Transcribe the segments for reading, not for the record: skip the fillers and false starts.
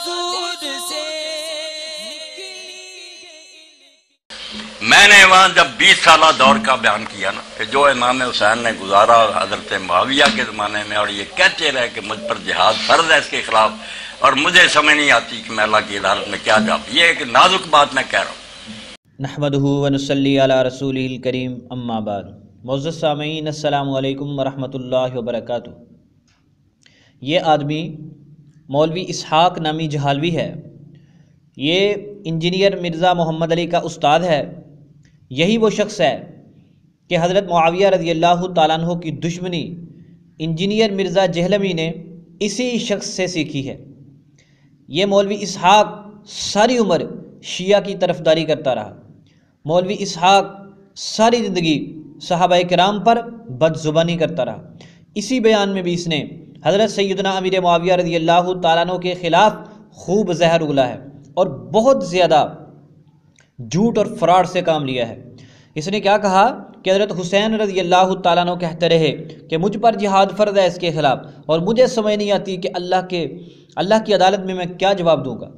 سود سے میں نے وہاں جب 20 سالہ دور کا بیان کیا نا کہ جو امام حسین نے گزارا حضرت معاویہ کے زمانے میں، اور یہ کہتے رہے کہ مجھ پر جہاد فرض ہے اس کے خلاف، اور مجھے سمجھ نہیں آتی کہ میں اللہ کی عدالت میں کیا جواب، یہ ایک نازک بات میں کہہ رہا ہوں۔ نحمدہ ونصلی علی رسولہ الکریم، اما بعد۔ معزز سامعین، السلام علیکم ورحمۃ اللہ وبرکاتہ۔ یہ آدمی مولوی اسحاق نامی جہالوی ہے، یہ انجینئر مرزا محمد علی کا استاد ہے۔ یہی وہ شخص ہے کہ حضرت معاویہ رضی اللہ تعالیٰ عنہ کی دشمنی انجینئر مرزا جہلمی نے اسی شخص سے سیکھی ہے۔ یہ مولوی اسحاق ساری عمر شیعہ کی طرفداری کرتا رہا۔ مولوی اسحاق ساری زندگی صحابہ کرام پر بد زبانی کرتا رہا۔ اسی بیان میں بھی اس نے حضرت سیدنا امیر معاویہ رضی اللہ تعالیٰ عنہ کے خلاف خوب زہر اگلا ہے اور بہت زیادہ جھوٹ اور فراڈ سے کام لیا ہے۔ اس نے کیا کہا کہ حضرت حسین رضی اللہ تعالیٰ عنہ کہتے رہے کہ مجھ پر جہاد فرض ہے اس کے خلاف، اور مجھے سمجھ نہیں آتی کہ اللہ کی عدالت میں کیا جواب دوں گا۔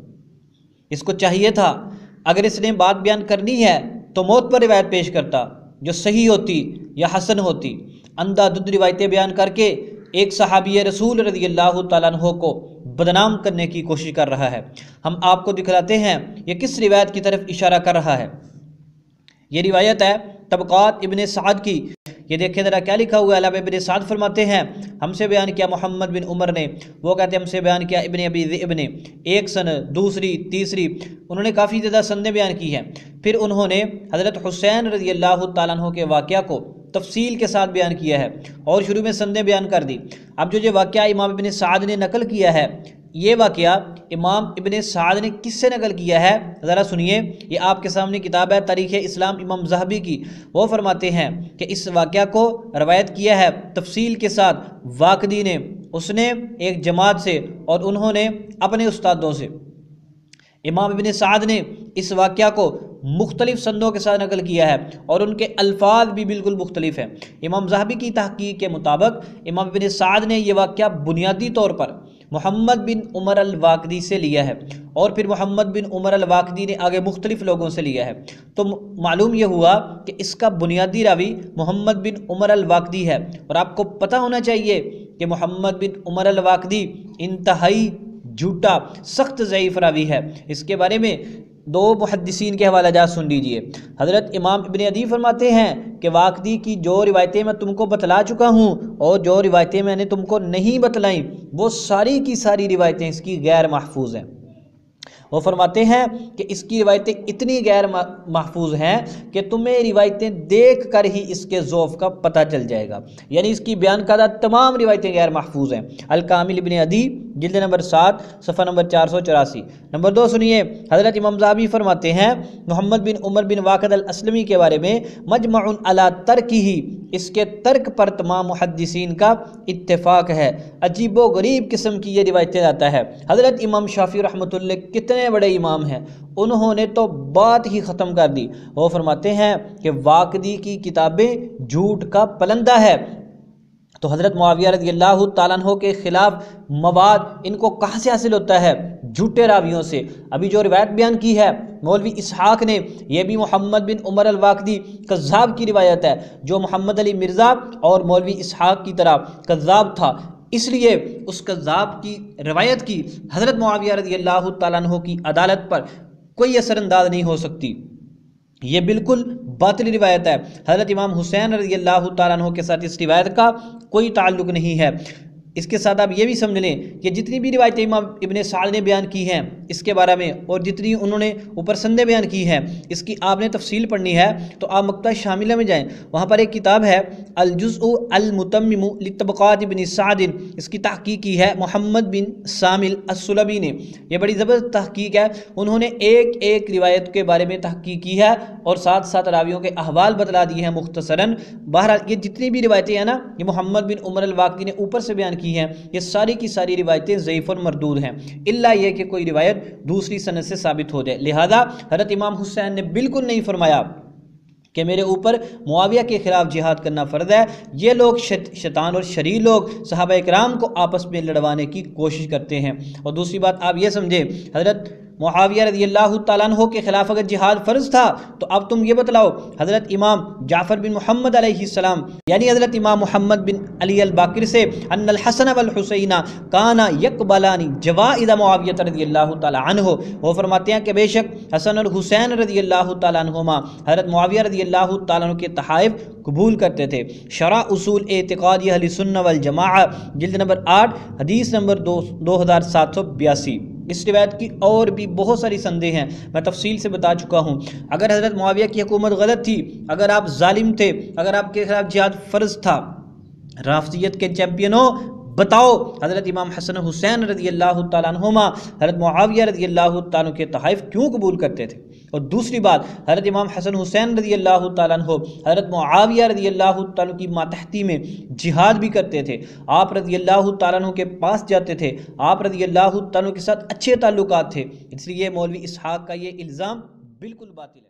اس کو چاہیے تھا اگر اس نے بات بیان کرنی ہے تو موت پر روایت پیش کرتا جو صحیح ہوتی یا حسن ہوتی۔ اندھا دھند روایتیں بیان کر کے ایک صحابی رسول رضی اللہ تعالیٰ عنہ کو بدنام کرنے کی کوشش کر رہا ہے۔ ہم آپ کو دکھلاتے ہیں یہ کس روایت کی طرف اشارہ کر رہا ہے۔ یہ روایت ہے طبقات ابن سعد کی۔ یہ دیکھیں ذرا کیا لکھا ہوا ہے۔ علامہ ابن سعد فرماتے ہیں ہم سے بیان کیا محمد بن عمر نے، وہ کہتے ہیں ہم سے بیان کیا ابن ابی ذئب نے، ایک سند، دوسری، تیسری، انہوں نے کافی زیادہ سندیں بیان کی ہیں۔ پھر انہوں نے حضرت حسین رضی اللہ تعالیٰ عنہ کے واقعہ کو تفصیل کے ساتھ بیان کیا ہے اور شروع میں سندیں بیان کر دی۔ اب جو یہ واقعہ امام ابن سعد نے نقل کیا ہے، یہ واقعہ امام ابن سعد نے کس سے نقل کیا ہے ذرا سنیے۔ یہ آپ کے سامنے کتاب ہے تاریخ اسلام امام ذہبی کی۔ وہ فرماتے ہیں کہ اس واقعہ کو روایت کیا ہے تفصیل کے ساتھ واقدی نے، اس نے ایک جماعت سے اور انہوں نے اپنے استادوں سے۔ امام ابن سعد نے اس واقعہ کو مختلف سندوں کے ساتھ نقل کیا ہے اور ان کے الفاظ بھی بالکل مختلف ہیں۔ امام ذہبی کی تحقیق کے مطابق امام ابن سعد نے یہ واقعہ بنیادی طور پر محمد بن عمر الواقدی سے لیا ہے، اور پھر محمد بن عمر الواقدی نے آگے مختلف لوگوں سے لیا ہے۔ تو معلوم یہ ہوا کہ اس کا بنیادی راوی محمد بن عمر الواقدی ہے، اور آپ کو پتہ ہونا چاہیے کہ محمد بن عمر الواقدی انتہائی جھوٹا سخت ضعیف راوی ہے۔ اس کے بارے میں دو محدثین کے حوالہ جات سن لیجئے۔ حضرت امام ابن عدی فرماتے ہیں کہ واقدی کی جو روایتیں میں تم کو بتلا چکا ہوں اور جو روایتیں میں نے تم کو نہیں بتلائیں، وہ ساری کی ساری روایتیں اس کی غیر محفوظ ہیں۔ وہ فرماتے ہیں کہ اس کی روایتیں اتنی غیر محفوظ ہیں کہ تمہیں روایتیں دیکھ کر ہی اس کے ضعف کا پتہ چل جائے گا، یعنی اس کی بیان کردہ تمام روایتیں غیر محفوظ ہیں۔ الکامل ابن عدی جلد نمبر 7 صفحہ نمبر 484۔ نمبر 2 سنیے، حضرت امام ذہبی فرماتے ہیں محمد بن عمر بن واقد الاسلمی کے بارے میں مجمع علی ترکہ، اس کے ترک پر تمام محدثین کا اتفاق ہے۔ عجیب و غریب قسم کی یہ روایتیں لاتا ہے۔ حضرت امام شافعی رحمۃ اللہ کتنے بڑے امام ہیں، انہوں نے تو بات ہی ختم کر دی۔ وہ فرماتے ہیں کہ واقدی کی کتابیں جھوٹ کا پلندہ ہے۔ تو حضرت معاویہ رضی اللہ تعالیٰ عنہ کے خلاف مواد ان کو کہاں سے حاصل ہوتا ہے؟ جھوٹے راویوں سے۔ ابھی جو روایت بیان کی ہے مولوی اسحاق نے، یہ بھی محمد بن عمر الواقدی کذاب کی روایت ہے، جو محمد علی مرزا اور مولوی اسحاق کی طرح کذاب تھا، اس لیے اس کذاب کی روایت کی حضرت معاویہ رضی اللہ تعالیٰ عنہ کی عدالت پر کوئی اثر انداز نہیں ہو سکتی۔ یہ بالکل باطل روایت ہے۔ حضرت امام حسین رضی اللہ تعالیٰ عنہ کے ساتھ اس روایت کا کوئی تعلق نہیں ہے۔ اس کے ساتھ آپ یہ بھی سمجھ لیں کہ جتنی بھی روایتیں امام ابن سعد نے بیان کی ہیں اس کے بارے میں، اور جتنی انہوں نے اوپر سندیں بیان کی ہیں، اس کی آپ نے تفصیل پڑھنی ہے تو آپ مکتبہ شاملہ میں جائیں، وہاں پر ایک کتاب ہے الجزء المتمم لطبقات ابن سعد، اس کی تحقیق کی ہے محمد بن سامل السلبی نے۔ یہ بڑی زبردست تحقیق ہے، انہوں نے ایک ایک روایت کے بارے میں تحقیق کی ہے اور ساتھ ساتھ راویوں کے احوال بتلا دیے ہیں مختصراً۔ بہرحال یہ جتنی بھی روایتیں ہیں نا، یہ محمد بن عمر الواقدی نے اوپر سے بیان کی ہیں، یہ ساری کی ساری روایتیں ضعیف اور مردود ہیں، الا یہ کہ کوئی روایت دوسری سند سے ثابت ہو جائے۔ لہذا حضرت امام حسین نے بالکل نہیں فرمایا کہ میرے اوپر معاویہ کے خلاف جہاد کرنا فرض ہے، یہ لوگ شیطان اور شریر لوگ صحابہ اکرام کو آپس میں لڑوانے کی کوشش کرتے ہیں۔ اور دوسری بات آپ یہ سمجھیں، حضرت معاویہ رضی اللہ تعالیٰ عنہ کے خلاف اگر جہاد فرض تھا تو اب تم یہ بتلاؤ حضرت امام جعفر بن محمد علیہ السلام یعنی حضرت امام محمد بن علی الباقر سے ان الحسن والحسین کانا یقبلان جوائز معاویہ رضی اللہ تعالیٰ عنہ، وہ فرماتے ہیں کہ بے شک حسن اور حسین رضی اللہ تعالیٰ عنہما حضرت معاویہ رضی اللہ تعالیٰ عنہ کے تحائف قبول کرتے تھے۔ شرح اصول اعتقاد اہل سنہ والجماعہ جلد نمبر 8 حدیث نمبر 2782۔ اس روایت کی اور بھی بہت ساری سندیں ہیں، میں تفصیل سے بتا چکا ہوں۔ اگر حضرت معاویہ کی حکومت غلط تھی، اگر آپ ظالم تھے، اگر آپ کے خلاف جہاد فرض تھا، رافضیت کے چیمپئنوں بتاؤ حضرت امام حسن حسین رضی اللہ تعالیٰ عنہما حضرت معاویہ رضی اللہ تعالیٰ عنہ کے تحائف کیوں قبول کرتے تھے؟ اور دوسری بات، حضرت امام حسن حسین رضی اللہ تعالیٰ عنہ حضرت معاویہ رضی اللہ تعالیٰ عنہ کی ماتحتی میں جہاد بھی کرتے تھے، آپ رضی اللہ تعالیٰ عنہ کے پاس جاتے تھے، آپ رضی اللہ تعالیٰ عنہ کے ساتھ اچھے تعلقات تھے، اس لیے مولوی اسحاق کا یہ الزام بالکل باطل ہے۔